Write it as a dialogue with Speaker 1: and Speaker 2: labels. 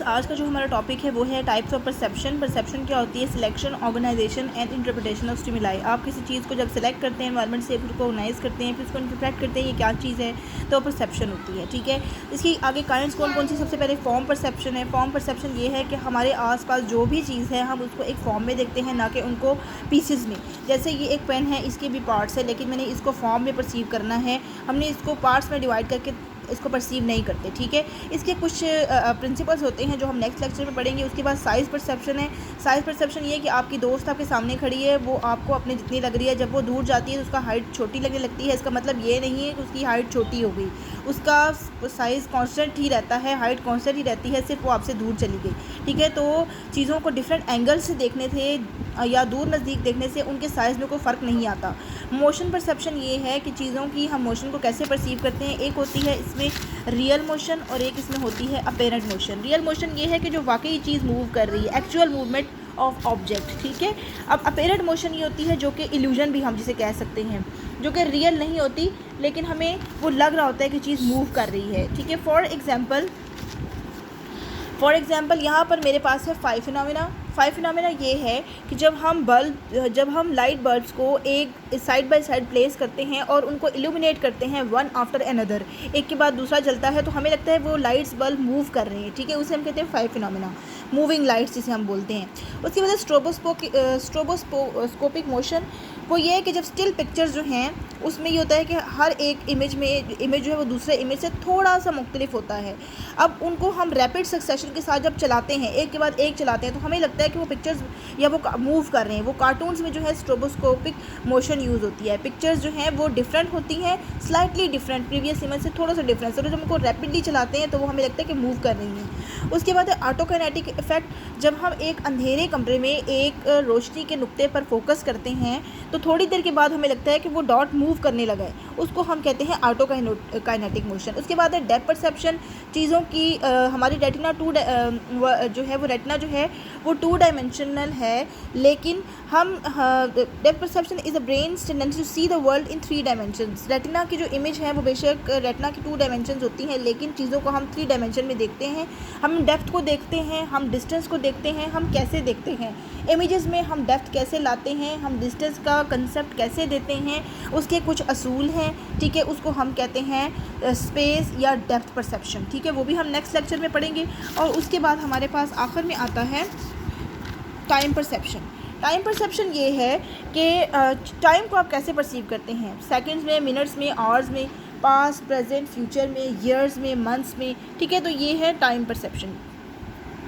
Speaker 1: आज का जो हमारा टॉपिक है वो है टाइप्स ऑफ परसेप्शन। परसेप्शन क्या होती है? Selection, organization and interpretation of stimuli. आप किसी चीज़ को जब सेलेक्ट करते हैं एनवायरनमेंट से, फिर उसको ऑर्गेनाइज करते हैं, फिर उसको इंटरप्रेट करते हैं ये क्या चीज़ है, तो परसेप्शन होती है। ठीक है, इसकी आगे काइंड्स कौन कौन सी? सबसे पहले फॉर्म परसेप्शन है। फॉर्म परसेप्शन ये है कि हमारे आसपास जो भी चीज़ है हम उसको एक फॉर्म में देखते हैं, ना कि उनको पीसेस में। जैसे ये एक पेन है, इसके भी पार्ट्स है, लेकिन मैंने इसको फॉर्म में परसीव करना है, हमने इसको पार्ट्स में डिवाइड करके इसको परसीव नहीं करते। ठीक है, इसके कुछ प्रिंसिपल्स होते हैं जो हम नेक्स्ट लेक्चर में पढ़ेंगे। उसके बाद साइज़ परसेप्शन है। साइज़ परसेप्शन ये है कि आपकी दोस्त आपके सामने खड़ी है, वो आपको अपने जितनी लग रही है, जब वो दूर जाती है तो उसका हाइट छोटी लगने लगती है। इसका मतलब ये नहीं है कि उसकी हाइट छोटी हो गई, उसका साइज़ कांस्टेंट ही रहता है, हाइट कांस्टेंट ही रहती है, सिर्फ वो आपसे दूर चली गई। ठीक है, तो चीज़ों को डिफरेंट एंगल से देखने से या दूर नज़दीक देखने से उनके साइज़ में कोई फ़र्क नहीं आता। मोशन परसेप्शन ये है कि चीज़ों की हम मोशन को कैसे परसीव करते हैं। एक होती है इसमें रियल मोशन और एक इसमें होती है अपेरेंट मोशन। रियल मोशन ये है कि जो वाकई चीज़ मूव कर रही है, एक्चुअल मूवमेंट ऑफ ऑब्जेक्ट। ठीक है, अब अपेरेंट मोशन ये होती है जो कि इल्यूजन भी हम जिसे कह सकते हैं, जो कि रियल नहीं होती लेकिन हमें वो लग रहा होता है कि चीज़ मूव कर रही है। ठीक है, फॉर एग्ज़ाम्पल यहाँ पर मेरे पास है 5 फिनोमिना। 5 फिनोमिना ये है कि जब हम लाइट बल्ब्स को एक साइड बाय साइड प्लेस करते हैं और उनको इल्यूमिनेट करते हैं वन आफ्टर अनदर, एक के बाद दूसरा जलता है, तो हमें लगता है वो लाइट्स बल्ब मूव कर रहे हैं। ठीक है, उसे हम कहते हैं 5 फिनोमिना, मूविंग लाइट्स जिसे हम बोलते हैं। उसकी वजह स्ट्रोबोस्कोपिक मोशन वो ये है कि जब स्टिल पिक्चर्स जो हैं उसमें ये होता है कि हर एक इमेज जो है वो दूसरे इमेज से थोड़ा सा मुख्तलिफ होता है। अब उनको हम रैपिड सक्सेशन के साथ जब चलाते हैं, एक के बाद एक चलाते हैं, तो हमें लगता है कि वो पिक्चर्स या वो मूव कर रहे हैं। वो कार्टून्स में जो है स्ट्रोबोस्कोपिक मोशन यूज़ होती है। पिक्चर्स जो हैं वो डिफरेंट होती हैं, स्लाइटली डिफरेंट, प्रीवियस इमेज से थोड़ा सा डिफरेंस, और जब उनको रैपिडली चलाते हैं तो वो हमें लगता है कि मूव कर रही हैं। उसके बाद है ऑटोकाइनेटिक इफेक्ट। जब हम एक अंधेरे कमरे में एक रोशनी के नुक्ते पर फोकस करते हैं तो थोड़ी देर के बाद हमें लगता है कि वो डॉट मूव करने लगा है, उसको हम कहते हैं ऑटोकाइनेटिक मोशन। उसके बाद है डेप्थ परसेप्शन। चीज़ों की हमारी रेटिना जो है वो रेटिना जो है वो 2 डायमेंशनल है, लेकिन हम depth perception is a brain's tendency to see the world in 3 dimensions. Retina की जो इमेज है वो बेशक रेटिना की 2 डायमेंशंस होती हैं, लेकिन चीज़ों को हम 3 डायमेंशन में देखते हैं। हम डेप्थ को देखते हैं, हम डिस्टेंस को देखते हैं। हम कैसे देखते हैं इमेजेस में, हम डेप्थ कैसे लाते हैं, हम डिस्टेंस का कंसेप्ट कैसे देते हैं, उसके कुछ असूल हैं। ठीक है, उसको हम कहते हैं स्पेस या डेप्थ परसेप्शन। ठीक है, वो भी हम नेक्स्ट लेक्चर में पढ़ेंगे। और उसके बाद हमारे पास आखिर में आता है टाइम परसेप्शन। टाइम परसेप्शन ये है कि टाइम को आप कैसे परसीव करते हैं, सेकंड्स में, मिनट्स में, आवर्स में, पास्ट, प्रेजेंट, फ्यूचर में, ईयर्स में, मंथ्स में। ठीक है, तो ये है टाइम परसेप्शन।